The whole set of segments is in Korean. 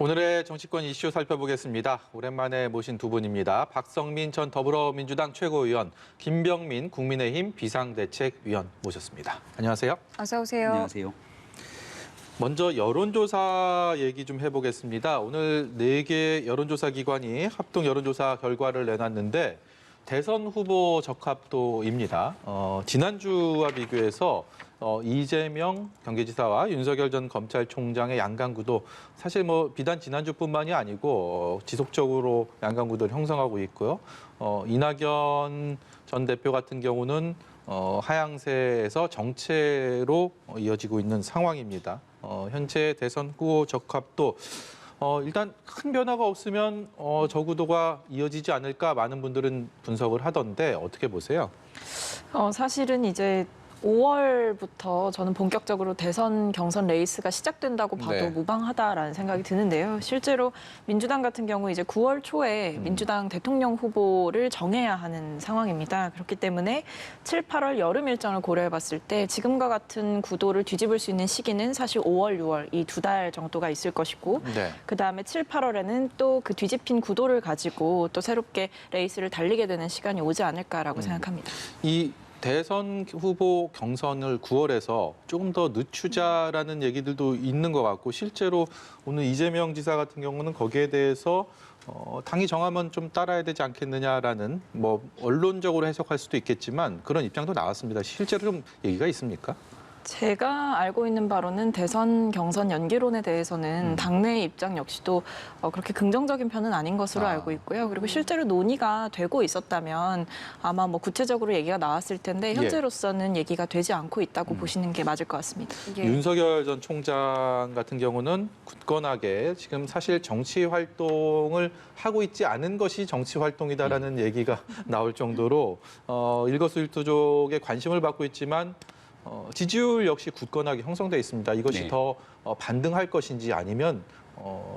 오늘의 정치권 이슈 살펴보겠습니다. 오랜만에 모신 두 분입니다. 박성민 전 더불어민주당 최고위원, 김병민 국민의힘 비상대책위원 모셨습니다. 안녕하세요. 어서 오세요. 안녕하세요. 먼저 여론조사 얘기 좀 해보겠습니다. 오늘 4개 여론조사 기관이 합동 여론조사 결과를 내놨는데 대선 후보 적합도입니다. 지난주와 비교해서 이재명 경기지사와 윤석열 전 검찰총장의 양강구도 사실 비단 지난주뿐만이 아니고 지속적으로 양강구도를 형성하고 있고요. 이낙연 전 대표 같은 경우는 하향세에서 정체로 이어지고 있는 상황입니다. 현재 대선 후보 적합도 일단 큰 변화가 없으면 저구도가 이어지지 않을까 많은 분들은 분석을 하던데 어떻게 보세요? 사실은 이제 5월부터 저는 본격적으로 대선 경선 레이스가 시작된다고 봐도 네. 무방하다라는 생각이 드는데요. 실제로 민주당 같은 경우 이제 9월 초에 민주당 대통령 후보를 정해야 하는 상황입니다. 그렇기 때문에 7, 8월 여름 일정을 고려해 봤을 때 지금과 같은 구도를 뒤집을 수 있는 시기는 사실 5월, 6월 이 2달 정도가 있을 것이고 네. 그다음에 7, 8월에는 또 그 뒤집힌 구도를 가지고 또 새롭게 레이스를 달리게 되는 시간이 오지 않을까라고 생각합니다. 이 대선 후보 경선을 9월에서 조금 더 늦추자라는 얘기들도 있는 것 같고 실제로 오늘 이재명 지사 같은 경우는 거기에 대해서 당이 정하면 좀 따라야 되지 않겠느냐라는 언론적으로 해석할 수도 있겠지만 그런 입장도 나왔습니다. 실제로 좀 얘기가 있습니까? 제가 알고 있는 바로는 대선 경선 연기론에 대해서는 당내의 입장 역시도 그렇게 긍정적인 편은 아닌 것으로 알고 있고요. 그리고 실제로 논의가 되고 있었다면 아마 구체적으로 얘기가 나왔을 텐데 현재로서는 얘기가 되지 않고 있다고 보시는 게 맞을 것 같습니다. 윤석열 전 총장 같은 경우는 굳건하게 지금 사실 정치 활동을 하고 있지 않은 것이 정치 활동이다라는 얘기가 나올 정도로 일거수일투족에 관심을 받고 있지만 지지율 역시 굳건하게 형성돼 있습니다. 이것이 더 반등할 것인지 아니면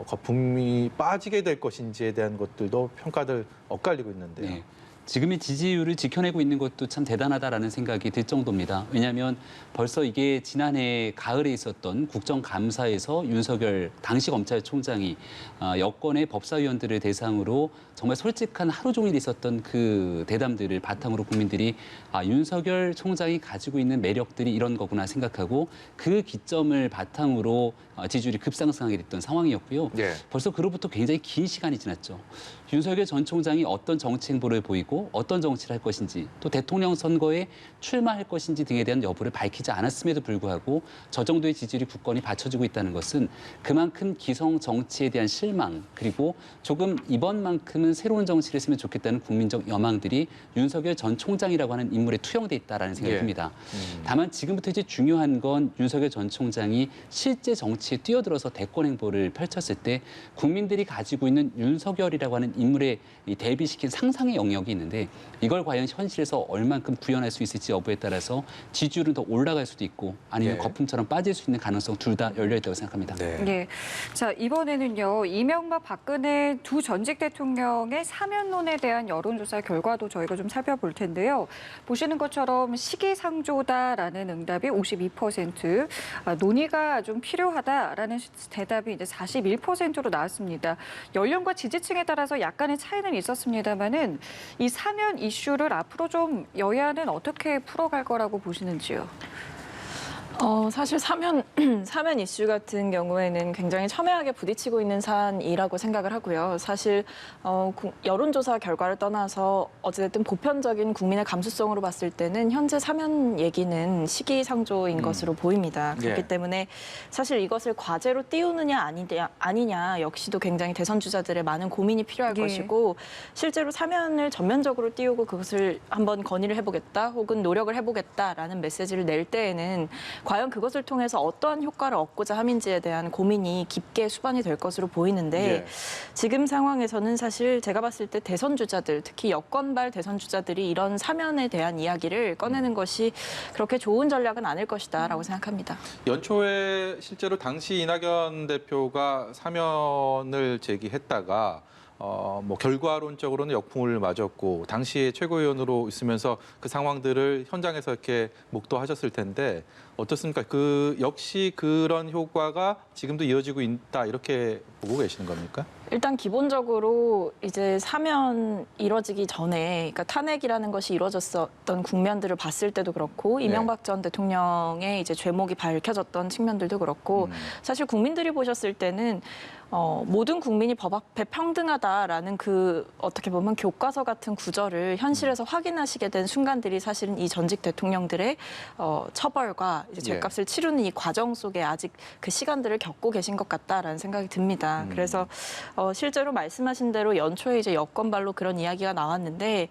거품이 빠지게 될 것인지에 대한 것들도 평가들 엇갈리고 있는데요. 네. 지금의 지지율을 지켜내고 있는 것도 참 대단하다라는 생각이 들 정도입니다. 왜냐하면 벌써 이게 지난해 가을에 있었던 국정감사에서 윤석열 당시 검찰총장이 여권의 법사위원들을 대상으로 정말 솔직한 하루 종일 있었던 그 대담들을 바탕으로 국민들이 윤석열 총장이 가지고 있는 매력들이 이런 거구나 생각하고 그 기점을 바탕으로 지지율이 급상승하게 됐던 상황이었고요. 벌써 그로부터 굉장히 긴 시간이 지났죠. 윤석열 전 총장이 어떤 정치 행보를 보이고 어떤 정치를 할 것인지 또 대통령 선거에 출마할 것인지 등에 대한 여부를 밝히지 않았음에도 불구하고 저 정도의 지지율이 굳건히 받쳐지고 있다는 것은 그만큼 기성 정치에 대한 실망 그리고 조금 이번만큼은 새로운 정치를 했으면 좋겠다는 국민적 여망들이 윤석열 전 총장이라고 하는 인물에 투영돼 있다는 생각이 듭니다. 다만 지금부터 이제 중요한 건 윤석열 전 총장이 실제 정치에 뛰어들어서 대권 행보를 펼쳤을 때 국민들이 가지고 있는 윤석열이라고 하는 인물에 대비시킨 상상의 영역이 있는데 이걸 과연 현실에서 얼만큼 구현할 수 있을지 여부에 따라서 지지율은 더 올라갈 수도 있고 아니면 거품처럼 빠질 수 있는 가능성 둘 다 열려 있다고 생각합니다. 자, 이번에는요. 이명박 박근혜 두 전직 대통령의 사면론에 대한 여론조사 결과도 저희가 좀 살펴볼 텐데요. 보시는 것처럼 시기상조다라는 응답이 52%, 논의가 좀 필요하다라는 대답이 이제 41%로 나왔습니다. 연령과 지지층에 따라서 약간의 차이는 있었습니다만은 이 사면 이슈를 앞으로 좀 여야는 어떻게 풀어갈 거라고 보시는지요? 사실 사면 이슈 같은 경우에는 굉장히 첨예하게 부딪히고 있는 사안이라고 생각을 하고요. 사실 여론조사 결과를 떠나서 어쨌든 보편적인 국민의 감수성으로 봤을 때는 현재 사면 얘기는 시기상조인 것으로 보입니다. 그렇기 때문에 사실 이것을 과제로 띄우느냐 아니냐 역시도 굉장히 대선 주자들의 많은 고민이 필요할 것이고 실제로 사면을 전면적으로 띄우고 그것을 한번 건의를 해보겠다 혹은 노력을 해보겠다라는 메시지를 낼 때에는 과연 그것을 통해서 어떠한 효과를 얻고자 함인지에 대한 고민이 깊게 수반이 될 것으로 보이는데 지금 상황에서는 사실 제가 봤을 때 대선 주자들, 특히 여권발 대선 주자들이 이런 사면에 대한 이야기를 꺼내는 것이 그렇게 좋은 전략은 아닐 것이다라고 생각합니다. 연초에 실제로 당시 이낙연 대표가 사면을 제기했다가 결과론적으로는 역풍을 맞았고 당시에 최고위원으로 있으면서 그 상황들을 현장에서 이렇게 목도하셨을 텐데 어떻습니까? 역시 그런 효과가 지금도 이어지고 있다 이렇게 보고 계시는 겁니까? 일단 기본적으로 이제 사면 이뤄지기 전에, 그러니까 탄핵이라는 것이 이루어졌었던 국면들을 봤을 때도 그렇고, 이명박 전 대통령의 이제 죄목이 밝혀졌던 측면들도 그렇고, 사실 국민들이 보셨을 때는 모든 국민이 법 앞에 평등하다라는 어떻게 보면 교과서 같은 구절을 현실에서 확인하시게 된 순간들이 사실은 이 전직 대통령들의 처벌과 이제 죄값을 치르는 이 과정 속에 아직 그 시간들을 겪고 계신 것 같다라는 생각이 듭니다. 그래서 실제로 말씀하신 대로 연초에 이제 여권발로 그런 이야기가 나왔는데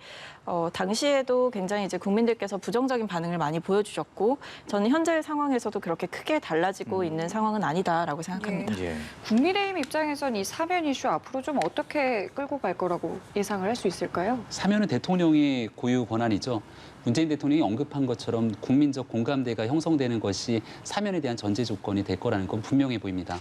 당시에도 굉장히 이제 국민들께서 부정적인 반응을 많이 보여주셨고, 저는 현재 상황에서도 그렇게 크게 달라지고 있는 상황은 아니다라고 생각합니다. 예. 국민의힘 입장에선 이 사면 이슈 앞으로 좀 어떻게 끌고 갈 거라고 예상을 할 수 있을까요? 사면은 대통령의 고유 권한이죠. 문재인 대통령이 언급한 것처럼 국민적 공감대가 형성되는 것이 사면에 대한 전제 조건이 될 거라는 건 분명해 보입니다.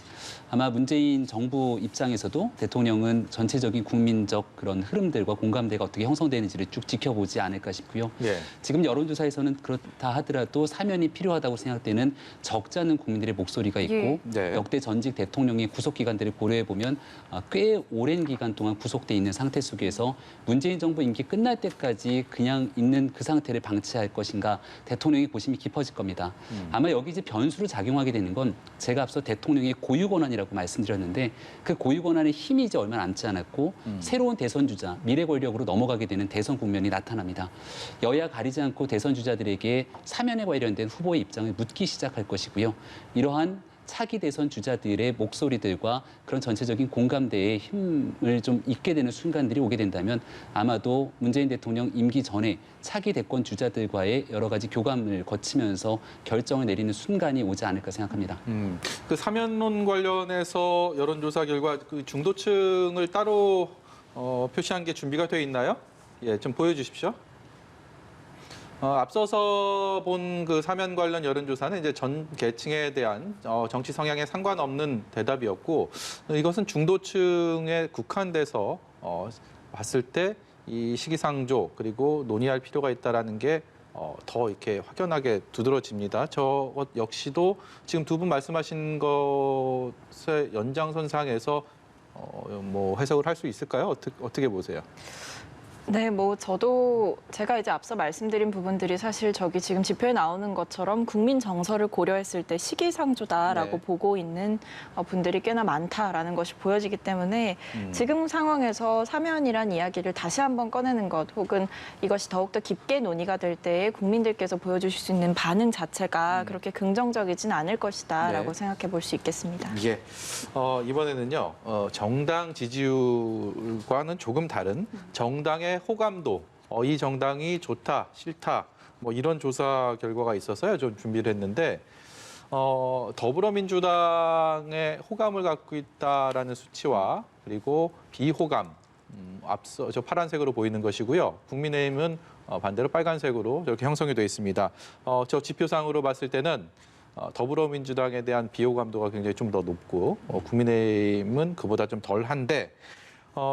아마 문재인 정부 입장에서도 대통령은 전체적인 국민적 그런 흐름들과 공감대가 어떻게 형성되는지를 쭉 지켜보지 않을까 싶고요. 예. 지금 여론조사에서는 그렇다 하더라도 사면이 필요하다고 생각되는 적지 않은 국민들의 목소리가 있고 예. 네. 역대 전직 대통령의 구속 기간들을 고려해 보면 꽤 오랜 기간 동안 구속돼 있는 상태 속에서 문재인 정부 임기 끝날 때까지 그냥 있는 그 상태를 방치할 것인가, 대통령의 고심이 깊어질 겁니다. 아마 여기 이제 변수로 작용하게 되는 건 제가 앞서 대통령의 고유 권한이라고 말씀드렸는데, 그 고유 권한의 힘이 이제 얼마 남지 않았고 새로운 대선 주자, 미래 권력으로 넘어가게 되는 대선 국면이 나타납니다. 여야 가리지 않고 대선 주자들에게 사면에 관련된 후보의 입장을 묻기 시작할 것이고요. 이러한 차기 대선 주자들의 목소리들과 그런 전체적인 공감대의 힘을 좀 잊게 되는 순간들이 오게 된다면 아마도 문재인 대통령 임기 전에 차기 대권 주자들과의 여러 가지 교감을 거치면서 결정을 내리는 순간이 오지 않을까 생각합니다. 그 사면론 관련해서 여론조사 결과 그 중도층을 따로 표시한 게 준비가 돼 있나요? 예, 좀 보여주십시오. 앞서서 본 그 사면 관련 여론조사는 이제 전 계층에 대한 정치 성향에 상관없는 대답이었고, 이것은 중도층에 국한돼서 봤을 때 이 시기상조 그리고 논의할 필요가 있다라는 게 더 이렇게 확연하게 두드러집니다. 저 역시도 지금 두 분 말씀하신 것의 연장선상에서 뭐 해석을 할 수 있을까요? 어떻게 보세요? 네, 뭐 저도 제가 이제 앞서 말씀드린 부분들이 사실 저기 지금 지표에 나오는 것처럼 국민 정서를 고려했을 때 시기상조다라고 네. 보고 있는 분들이 꽤나 많다라는 것이 보여지기 때문에 지금 상황에서 사면이란 이야기를 다시 한번 꺼내는 것, 혹은 이것이 더욱더 깊게 논의가 될 때에 국민들께서 보여주실 수 있는 반응 자체가 그렇게 긍정적이진 않을 것이다라고 네. 생각해 볼 수 있겠습니다. 예. 이번에는요, 정당 지지율과는 조금 다른 정당의 호감도, 이 정당이 좋다, 싫다, 뭐 이런 조사 결과가 있어서요, 좀 준비를 했는데, 더불어민주당의 호감을 갖고 있다라는 수치와 그리고 비호감, 앞서 저 파란색으로 보이는 것이고요. 국민의힘은 반대로 빨간색으로 저렇게 형성이 되어 있습니다. 저 지표상으로 봤을 때는 더불어민주당에 대한 비호감도가 굉장히 좀 더 높고 국민의힘은 그보다 좀 덜한데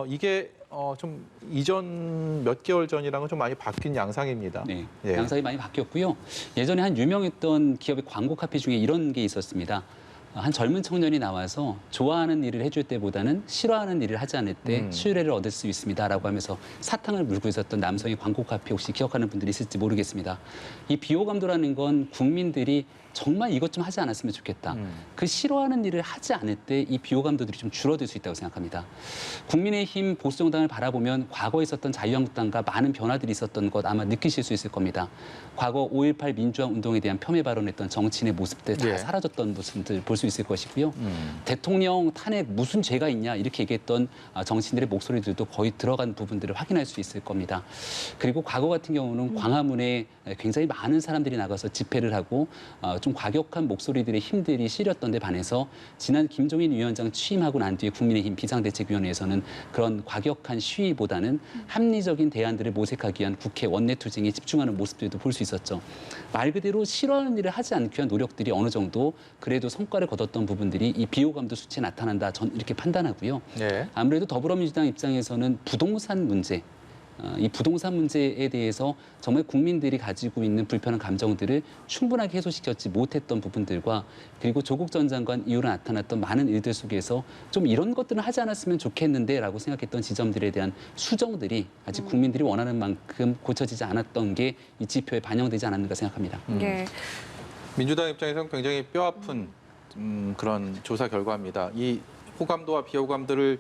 이게 좀 이전 몇 개월 전이랑은 좀 많이 바뀐 양상입니다. 네, 예. 양상이 많이 바뀌었고요. 예전에 한 유명했던 기업의 광고 카피 중에 이런 게 있었습니다. 한 젊은 청년이 나와서 좋아하는 일을 해줄 때보다는 싫어하는 일을 하지 않을 때 수혜를 얻을 수 있습니다라고 하면서 사탕을 물고 있었던 남성의 광고 카피 혹시 기억하는 분들이 있을지 모르겠습니다. 이 비호감도라는 건 국민들이 정말 이것 좀 하지 않았으면 좋겠다. 그 싫어하는 일을 하지 않을 때 이 비호감도들이 좀 줄어들 수 있다고 생각합니다. 국민의힘 보수정당을 바라보면 과거에 있었던 자유한국당과 많은 변화들이 있었던 것 아마 느끼실 수 있을 겁니다. 과거 5.18 민주화 운동에 대한 폄훼 발언했던 정치인의 모습들 다 예. 사라졌던 모습들 볼 수 있을 것이고요. 대통령 탄핵 무슨 죄가 있냐 이렇게 얘기했던 정치인들의 목소리들도 거의 들어간 부분들을 확인할 수 있을 겁니다. 그리고 과거 같은 경우는 광화문에 굉장히 많은 사람들이 나가서 집회를 하고 좀 과격한 목소리들의 힘들이 실렸던 데 반해서 지난 김종인 위원장 취임하고 난 뒤에 국민의힘 비상대책위원회에서는 그런 과격한 시위보다는 합리적인 대안들을 모색하기 위한 국회 원내투쟁에 집중하는 모습들도 볼 수 있었죠. 말 그대로 싫어하는 일을 하지 않기 위한 노력들이 어느 정도 그래도 성과를 거뒀던 부분들이 이 비호감도 수치에 나타난다. 전 이렇게 판단하고요. 네. 아무래도 더불어민주당 입장에서는 부동산 문제, 이 부동산 문제에 대해서 정말 국민들이 가지고 있는 불편한 감정들을 충분하게 해소시켰지 못했던 부분들과 그리고 조국 전 장관 이후로 나타났던 많은 일들 속에서 좀 이런 것들은 하지 않았으면 좋겠는데라고 생각했던 지점들에 대한 수정들이 아직 국민들이 원하는 만큼 고쳐지지 않았던 게 이 지표에 반영되지 않았는가 생각합니다. 예. 민주당 입장에서는 굉장히 뼈아픈 그런 조사 결과입니다. 이 호감도와 비호감도를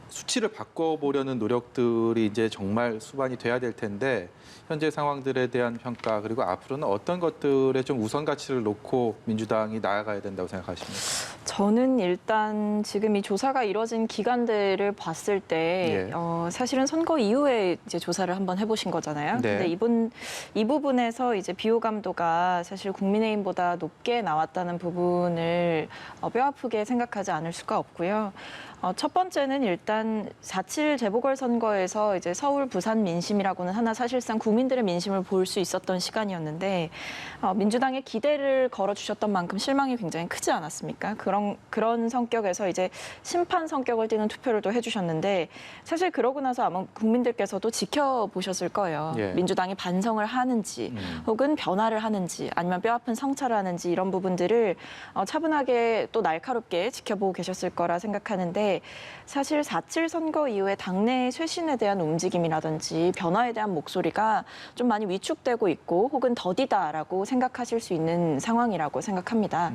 수치를 바꿔보려는 노력들이 이제 정말 수반이 돼야 될 텐데 현재 상황들에 대한 평가 그리고 앞으로는 어떤 것들에 좀 우선 가치를 놓고 민주당이 나아가야 된다고 생각하십니까? 저는 일단 지금 이 조사가 이뤄진 기간들을 봤을 때 예. 사실은 선거 이후에 이제 조사를 한번 해보신 거잖아요. 네. 근데 이 부분에서 이제 비호감도가 사실 국민의힘보다 높게 나왔다는 부분을 뼈아프게 생각하지 않을 수가 없고요. 첫 번째는 일단 4.7 재보궐선거에서 이제 서울, 부산 민심이라고는 하나 사실상 국민들의 민심을 볼 수 있었던 시간이었는데 민주당의 기대를 걸어주셨던 만큼 실망이 굉장히 크지 않았습니까? 그런 성격에서 이제 심판 성격을 띠는 투표를 또 해주셨는데 사실 그러고 나서 아마 국민들께서도 지켜보셨을 거예요. 예. 민주당이 반성을 하는지 혹은 변화를 하는지 아니면 뼈아픈 성찰을 하는지 이런 부분들을 차분하게 또 날카롭게 지켜보고 계셨을 거라 생각하는데 사실 4.7 선거 이후에 당내 쇄신에 대한 움직임이라든지 변화에 대한 목소리가 좀 많이 위축되고 있고 혹은 더디다라고 생각하실 수 있는 상황이라고 생각합니다.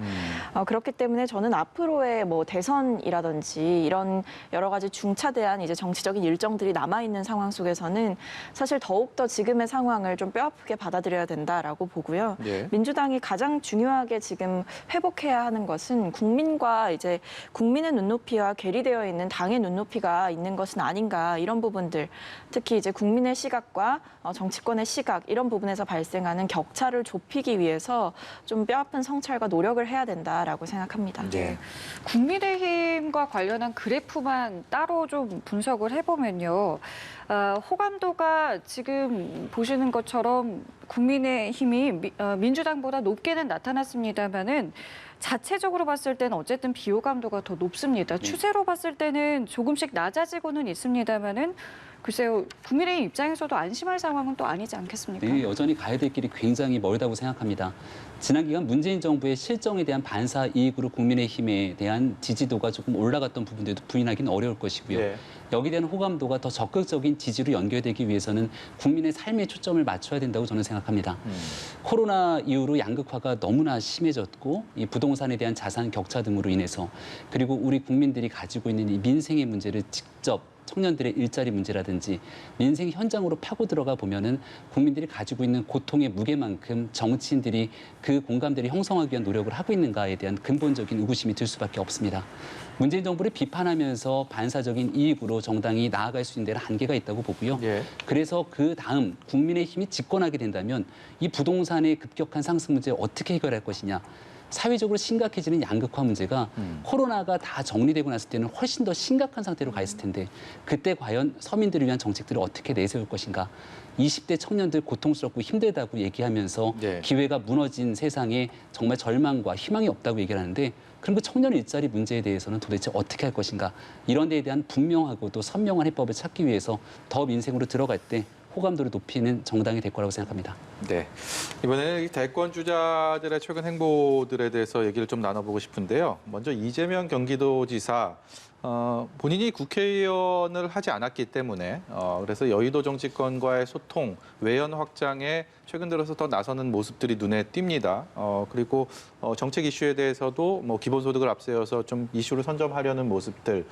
그렇기 때문에 저는 앞으로의 뭐 대선이라든지 이런 여러 가지 중차대한 이제 정치적인 일정들이 남아있는 상황 속에서는 사실 더욱더 지금의 상황을 좀 뼈아프게 받아들여야 된다라고 보고요. 예. 민주당이 가장 중요하게 지금 회복해야 하는 것은 국민과 이제 국민의 눈높이와 괴리되어 있는 당의 눈높이가 있는 것은 아닌가 이런 부분들 특히 이제 국민의 시각과 정치권의 시각 이런 부분에서 발생하는 격차를 좁히기 위해서 좀 뼈아픈 성찰과 노력을 해야 된다라고 생각합니다. 예. 국민의힘과 관련한 그래프만 따로 좀 분석을 해보면요. 호감도가 지금 보시는 것처럼 국민의힘이 민주당보다 높게는 나타났습니다마는 자체적으로 봤을 때는 어쨌든 비호감도가 더 높습니다. 추세로 봤을 때는 조금씩 낮아지고는 있습니다마는 글쎄요, 국민의힘 입장에서도 안심할 상황은 또 아니지 않겠습니까? 네, 여전히 가야 될 길이 굉장히 멀다고 생각합니다. 지난 기간 문재인 정부의 실정에 대한 반사 이익으로 국민의힘에 대한 지지도가 조금 올라갔던 부분들도 부인하기는 어려울 것이고요. 예. 여기에 대한 호감도가 더 적극적인 지지로 연결되기 위해서는 국민의 삶에 초점을 맞춰야 된다고 저는 생각합니다. 코로나 이후로 양극화가 너무나 심해졌고 이 부동산에 대한 자산 격차 등으로 인해서 그리고 우리 국민들이 가지고 있는 이 민생의 문제를 직접 청년들의 일자리 문제라든지 민생 현장으로 파고 들어가 보면은 국민들이 가지고 있는 고통의 무게만큼 정치인들이 그 공감대를 형성하기 위한 노력을 하고 있는가에 대한 근본적인 의구심이 들 수밖에 없습니다. 문재인 정부를 비판하면서 반사적인 이익으로 정당이 나아갈 수 있는 데는 한계가 있다고 보고요. 예. 그래서 그 다음 국민의힘이 집권하게 된다면 이 부동산의 급격한 상승 문제를 어떻게 해결할 것이냐. 사회적으로 심각해지는 양극화 문제가 코로나가 다 정리되고 났을 때는 훨씬 더 심각한 상태로 가 있을 텐데 그때 과연 서민들을 위한 정책들을 어떻게 내세울 것인가. 20대 청년들 고통스럽고 힘들다고 얘기하면서 네. 기회가 무너진 세상에 정말 절망과 희망이 없다고 얘기를 하는데 그럼 그 청년 일자리 문제에 대해서는 도대체 어떻게 할 것인가. 이런 데에 대한 분명하고 또 선명한 해법을 찾기 위해서 더 민생으로 들어갈 때 호감도를 높이는 정당이 될 거라고 생각합니다. 네. 이번에는 이 대권 주자들의 최근 행보들에 대해서 얘기를 좀 나눠보고 싶은데요. 먼저 이재명 경기도지사 본인이 국회의원을 하지 않았기 때문에 그래서 여의도 정치권과의 소통, 외연 확장에 최근 들어서 더 나서는 모습들이 눈에 띕니다. 그리고 정책 이슈에 대해서도 뭐 기본소득을 앞세워서 좀 이슈를 선점하려는 모습들,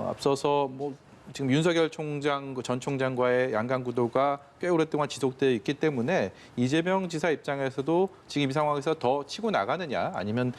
앞서서 뭐 지금 윤석열 총장, 전 총장과의 양강 구도가 꽤 오랫동안 지속되어 있기 때문에 이재명 지사 입장에서도 지금 이 상황에서 더 치고 나가느냐 아니면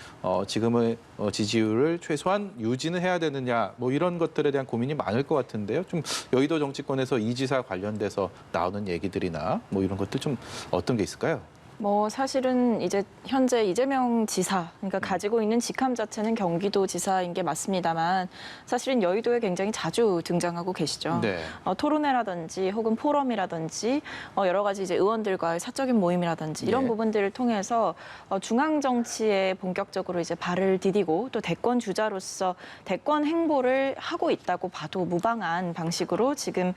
지금의 지지율을 최소한 유지는 해야 되느냐 뭐 이런 것들에 대한 고민이 많을 것 같은데요. 좀 여의도 정치권에서 이 지사 관련돼서 나오는 얘기들이나 뭐 이런 것들 좀 어떤 게 있을까요? 뭐 사실은 이제 현재 이재명 지사, 그러니까 가지고 있는 직함 자체는 경기도 지사인 게 맞습니다만 사실은 여의도에 굉장히 자주 등장하고 계시죠. 네. 토론회라든지 혹은 포럼이라든지 여러 가지 이제 의원들과의 사적인 모임이라든지 이런 예. 부분들을 통해서 중앙 정치에 본격적으로 이제 발을 디디고 또 대권 주자로서 대권 행보를 하고 있다고 봐도 무방한 방식으로 지금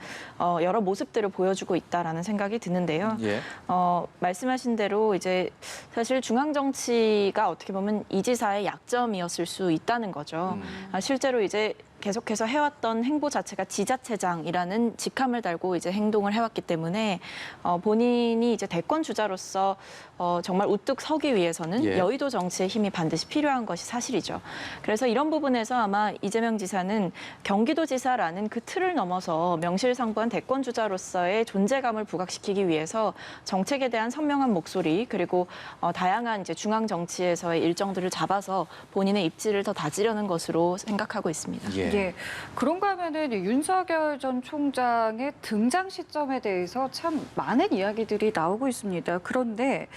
여러 모습들을 보여주고 있다라는 생각이 드는데요. 예. 말씀하신 대로 이제 사실 중앙 정치가 어떻게 보면 이 지사의 약점이었을 수 있다는 거죠. 실제로 이제 계속해서 해왔던 행보 자체가 지자체장이라는 직함을 달고 이제 행동을 해왔기 때문에 본인이 이제 대권 주자로서 정말 우뚝 서기 위해서는 예. 여의도 정치의 힘이 반드시 필요한 것이 사실이죠. 그래서 이런 부분에서 아마 이재명 지사는 경기도지사라는 그 틀을 넘어서 명실상부한 대권 주자로서의 존재감을 부각시키기 위해서 정책에 대한 선명한 목소리 그리고 다양한 이제 중앙 정치에서의 일정들을 잡아서 본인의 입지를 더 다지려는 것으로 생각하고 있습니다. 예. 예. 그런가 하면은 윤석열 전 총장의 등장 시점에 대해서 참 많은 이야기들이 나오고 있습니다. 그런데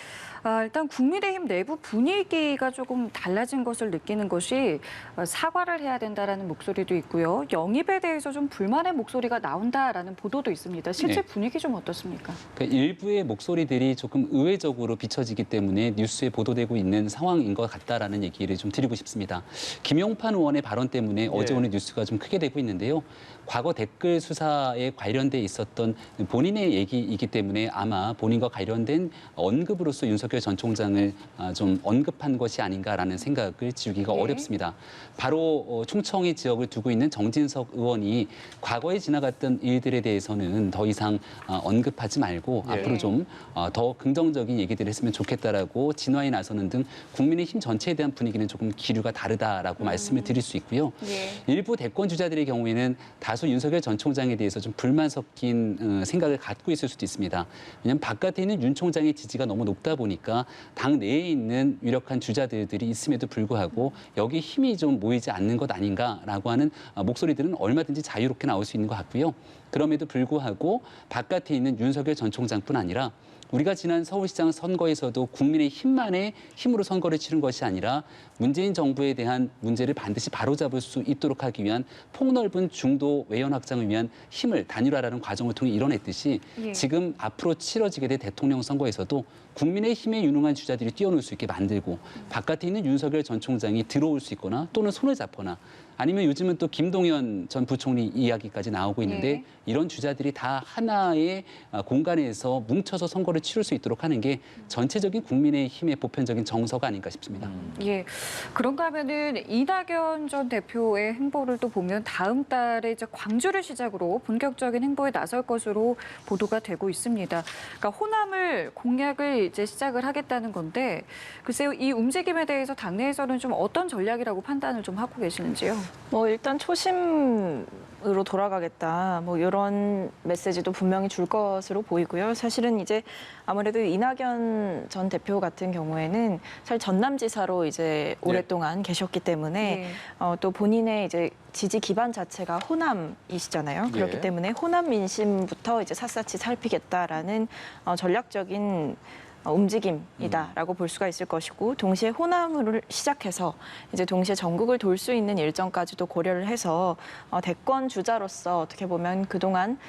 일단 국민의힘 내부 분위기가 조금 달라진 것을 느끼는 것이 사과를 해야 된다라는 목소리도 있고요. 영입에 대해서 좀 불만의 목소리가 나온다라는 보도도 있습니다. 실제 네. 분위기 좀 어떻습니까? 그러니까 일부의 목소리들이 조금 의외적으로 비춰지기 때문에 뉴스에 보도되고 있는 상황인 것 같다라는 얘기를 좀 드리고 싶습니다. 김용판 의원의 발언 때문에 어제 오늘 뉴스가 좀 크게 되고 있는데요. 과거 댓글 수사에 관련돼 있었던 본인의 얘기이기 때문에 아마 본인과 관련된 언급으로서 윤석열 전 총장을 좀 언급한 것이 아닌가라는 생각을 지우기가 네. 어렵습니다. 바로 충청의 지역을 두고 있는 정진석 의원이 과거에 지나갔던 일들에 대해서는 더 이상 언급하지 말고 예. 앞으로 좀 더 긍정적인 얘기들을 했으면 좋겠다라고 진화에 나서는 등 국민의힘 전체에 대한 분위기는 조금 기류가 다르다라고 말씀을 드릴 수 있고요. 예. 일부 대권 주자들의 경우에는 다소 윤석열 전 총장에 대해서 좀 불만 섞인 생각을 갖고 있을 수도 있습니다. 왜냐하면 바깥에 있는 윤 총장의 지지가 너무 높다 보니까 당 내에 있는 유력한 주자들이 있음에도 불구하고 여기 힘이 좀 모이지 않는 것 아닌가라고 하는 목소리들은 얼마든지 자유롭게 나올 수 있는 것 같고요. 그럼에도 불구하고 바깥에 있는 윤석열 전 총장뿐 아니라 우리가 지난 서울시장 선거에서도 국민의 힘만의 힘으로 선거를 치른 것이 아니라 문재인 정부에 대한 문제를 반드시 바로잡을 수 있도록 하기 위한 폭넓은 중도 외연 확장을 위한 힘을 단일화라는 과정을 통해 이뤄냈듯이 예. 지금 앞으로 치러지게 될 대통령 선거에서도 국민의 힘에 유능한 주자들이 뛰어놀 수 있게 만들고 바깥에 있는 윤석열 전 총장이 들어올 수 있거나 또는 손을 잡거나 아니면 요즘은 또 김동연 전 부총리 이야기까지 나오고 있는데 예. 이런 주자들이 다 하나의 공간에서 뭉쳐서 선거를 치를 수 있도록 하는 게 전체적인 국민의 힘의 보편적인 정서가 아닌가 싶습니다. 예. 그런가 하면은 이낙연 전 대표의 행보를 또 보면 다음 달에 이제 광주를 시작으로 본격적인 행보에 나설 것으로 보도가 되고 있습니다. 그러니까 호남을 공약을 이제 시작을 하겠다는 건데 글쎄요, 이 움직임에 대해서 당내에서는 좀 어떤 전략이라고 판단을 좀 하고 계시는지요? 뭐 일단 초심으로 돌아가겠다. 뭐 이런 메시지도 분명히 줄 것으로 보이고요. 사실은 이제 아무래도 이낙연 전 대표 같은 경우에는 사실 전남지사로 이제 오랫동안 계셨기 때문에 예. 또 본인의 이제 지지 기반 자체가 호남이시잖아요. 그렇기 예. 때문에 호남 민심부터 이제 샅샅이 살피겠다라는 전략적인 움직임이다라고 볼 수가 있을 것이고 동시에 호남을 시작해서 이제 동시에 전국을 돌 수 있는 일정까지도 고려를 해서 대권 주자로서 어떻게 보면 그동안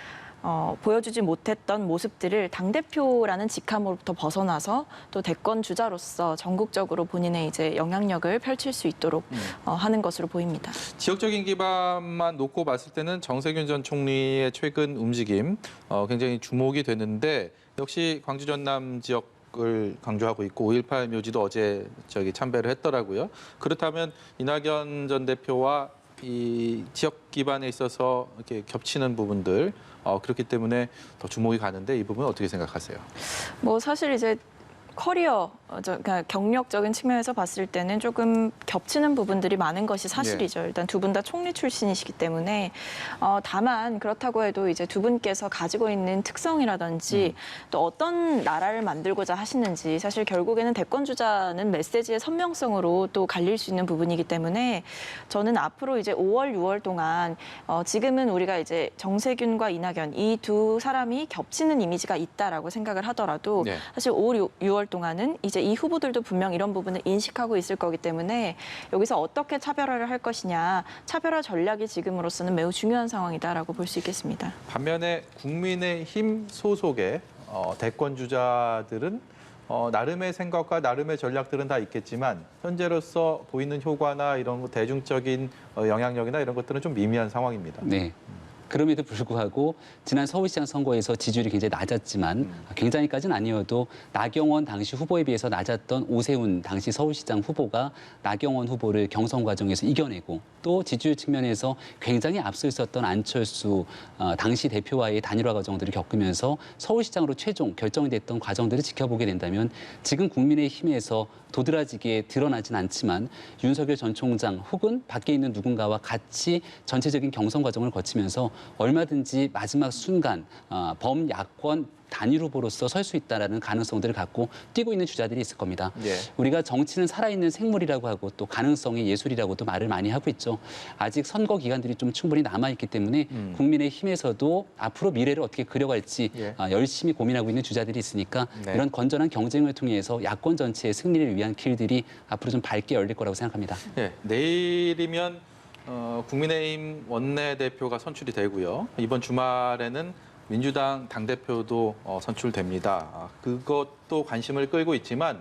보여주지 못했던 모습들을 당대표라는 직함으로부터 벗어나서 또 대권 주자로서 전국적으로 본인의 이제 영향력을 펼칠 수 있도록 하는 것으로 보입니다. 지역적인 기반만 놓고 봤을 때는 정세균 전 총리의 최근 움직임 굉장히 주목이 되는데 역시 광주 전남 지역을 강조하고 있고 5.18 묘지도 어제 참배를 했더라고요. 그렇다면 이낙연 전 대표와 이 지역 기반에 있어서 이렇게 겹치는 부분들 그렇기 때문에 더 주목이 가는데 이 부분 어떻게 생각하세요? 뭐 사실 이제 커리어 그러니까 경력적인 측면에서 봤을 때는 조금 겹치는 부분들이 많은 것이 사실이죠. 일단 두 분 다 총리 출신이시기 때문에 다만 그렇다고 해도 이제 두 분께서 가지고 있는 특성이라든지 또 어떤 나라를 만들고자 하시는지 사실 결국에는 대권 주자는 메시지의 선명성으로 또 갈릴 수 있는 부분이기 때문에 저는 앞으로 이제 5월, 6월 동안 지금은 우리가 이제 정세균과 이낙연 이 두 사람이 겹치는 이미지가 있다라고 생각을 하더라도 네. 사실 5월, 6월 동안은 이제 이 후보들도 분명 이런 부분을 인식하고 있을 거기 때문에 여기서 어떻게 차별화를 할 것이냐 차별화 전략이 지금으로서는 매우 중요한 상황이다라고 볼 수 있겠습니다. 반면에 국민의힘 소속의 대권 주자들은 나름의 생각과 나름의 전략들은 다 있겠지만 현재로서 보이는 효과나 이런 대중적인 영향력이나 이런 것들은 좀 미미한 상황입니다. 네. 그럼에도 불구하고 지난 서울시장 선거에서 지지율이 굉장히 낮았지만 굉장히까지는 아니어도 나경원 당시 후보에 비해서 낮았던 오세훈 당시 서울시장 후보가 나경원 후보를 경선 과정에서 이겨내고 또 지지율 측면에서 굉장히 앞서 있었던 안철수 당시 대표와의 단일화 과정들을 겪으면서 서울시장으로 최종 결정이 됐던 과정들을 지켜보게 된다면 지금 국민의힘에서 도드라지게 드러나진 않지만 윤석열 전 총장 혹은 밖에 있는 누군가와 같이 전체적인 경선 과정을 거치면서 얼마든지 마지막 순간 범야권 단일 후보로서 설 수 있다는 가능성들을 갖고 뛰고 있는 주자들이 있을 겁니다. 예. 우리가 정치는 살아있는 생물이라고 하고 또 가능성의 예술이라고도 말을 많이 하고 있죠. 아직 선거 기간들이 좀 충분히 남아있기 때문에 국민의힘에서도 앞으로 미래를 어떻게 그려갈지 예. 열심히 고민하고 있는 주자들이 있으니까 네. 이런 건전한 경쟁을 통해서 야권 전체의 승리를 위한 길들이 앞으로 좀 밝게 열릴 거라고 생각합니다. 네, 내일이면 국민의힘 원내대표가 선출이 되고요. 이번 주말에는 민주당 당대표도 선출됩니다. 그것도 관심을 끌고 있지만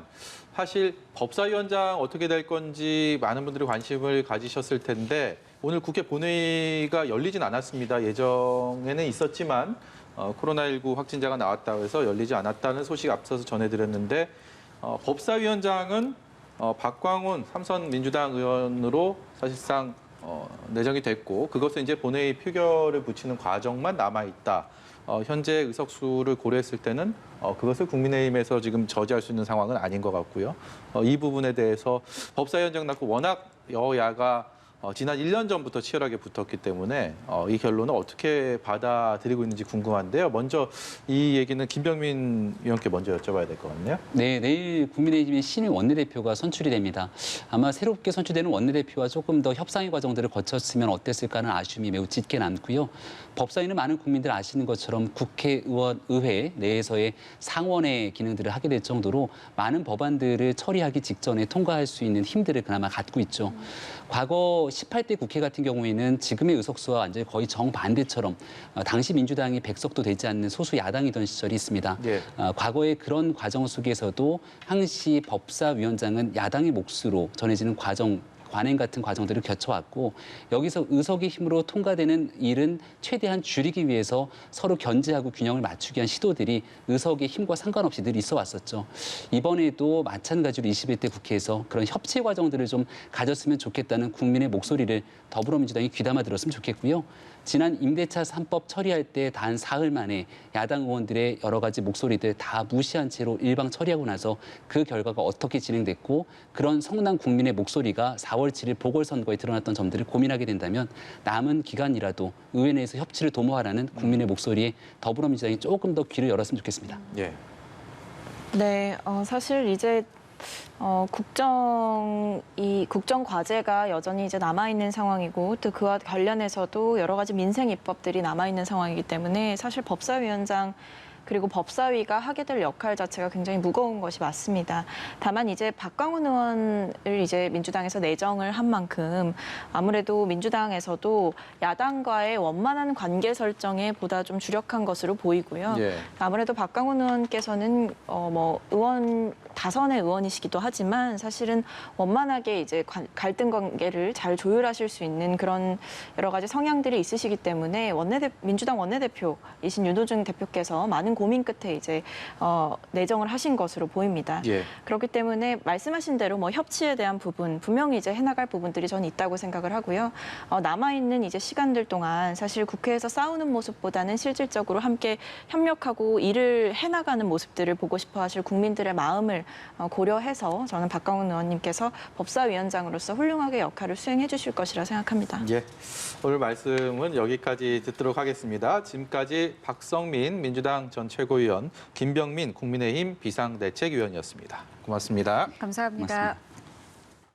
사실 법사위원장 어떻게 될 건지 많은 분들이 관심을 가지셨을 텐데 오늘 국회 본회의가 열리진 않았습니다. 예정에는 있었지만 코로나19 확진자가 나왔다고 해서 열리지 않았다는 소식 앞서서 전해드렸는데 법사위원장은 박광훈 삼선 민주당 의원으로 사실상 내정이 됐고 그것은 이제 본회의 표결을 붙이는 과정만 남아 있다. 현재 의석수를 고려했을 때는 그것을 국민의힘에서 지금 저지할 수 있는 상황은 아닌 것 같고요. 이 부분에 대해서 법사위원장 낳고 워낙 여야가 지난 1년 전부터 치열하게 붙었기 때문에 이 결론을 어떻게 받아들이고 있는지 궁금한데요. 먼저 이 얘기는 김병민 위원께 먼저 여쭤봐야 될 것 같네요. 네, 내일 국민의힘의 신임 원내대표가 선출이 됩니다. 아마 새롭게 선출되는 원내대표와 조금 더 협상의 과정들을 거쳤으면 어땠을까 하는 아쉬움이 매우 짙게 남고요. 법사위는 많은 국민들 아시는 것처럼 국회의원, 의회 내에서의 상원의 기능들을 하게 될 정도로 많은 법안들을 처리하기 직전에 통과할 수 있는 힘들을 그나마 갖고 있죠. 과거 18대 국회 같은 경우에는 지금의 의석수와 완전히 거의 정반대처럼 당시 민주당이 100석도 되지 않는 소수 야당이던 시절이 있습니다. 예. 과거의 그런 과정 속에서도 항시 법사위원장은 야당의 몫으로 전해지는 관행 같은 과정들을 거쳐왔고 여기서 의석의 힘으로 통과되는 일은 최대한 줄이기 위해서 서로 견제하고 균형을 맞추기 위한 시도들이 의석의 힘과 상관없이 늘 있어 왔었죠. 이번에도 마찬가지로 21대 국회에서 그런 협치 과정들을 좀 가졌으면 좋겠다는 국민의 목소리를 더불어민주당이 귀담아 들었으면 좋겠고요. 지난 임대차 3법 처리할 때 단 사흘 만에 야당 의원들의 여러 가지 목소리들 다 무시한 채로 일방 처리하고 나서 그 결과가 어떻게 진행됐고 그런 성난 국민의 목소리가 4월 7일 보궐선거에 드러났던 점들을 고민하게 된다면 남은 기간이라도 의회 내에서 협치를 도모하라는 국민의 목소리에 더불어민주당이 조금 더 귀를 열었으면 좋겠습니다. 예. 네, 사실 이제 국정 과제가 여전히 이제 남아 있는 상황이고 또 그와 관련해서도 여러 가지 민생 입법들이 남아 있는 상황이기 때문에 사실 법사위원장 그리고 법사위가 하게 될 역할 자체가 굉장히 무거운 것이 맞습니다. 다만 이제 박광훈 의원을 이제 민주당에서 내정을 한 만큼 아무래도 민주당에서도 야당과의 원만한 관계 설정에 보다 좀 주력한 것으로 보이고요. 예. 아무래도 박광훈 의원께서는 의원 다선의 의원이시기도 하지만 사실은 원만하게 이제 갈등 관계를 잘 조율하실 수 있는 그런 여러 가지 성향들이 있으시기 때문에 민주당 원내대표이신 윤호중 대표께서 많은 고민 끝에 이제 내정을 하신 것으로 보입니다. 예. 그렇기 때문에 말씀하신 대로 뭐 협치에 대한 부분 분명히 이제 해나갈 부분들이 저는 있다고 생각을 하고요. 남아 있는 이제 시간들 동안 사실 국회에서 싸우는 모습보다는 실질적으로 함께 협력하고 일을 해나가는 모습들을 보고 싶어하실 국민들의 마음을 고려해서 저는 박광훈 의원님께서 법사위원장으로서 훌륭하게 역할을 수행해 주실 것이라 생각합니다. 예. 오늘 말씀은 여기까지 듣도록 하겠습니다. 지금까지 박성민 민주당 전 최고위원, 김병민 국민의힘 비상대책위원이었습니다. 고맙습니다. 감사합니다. 고맙습니다.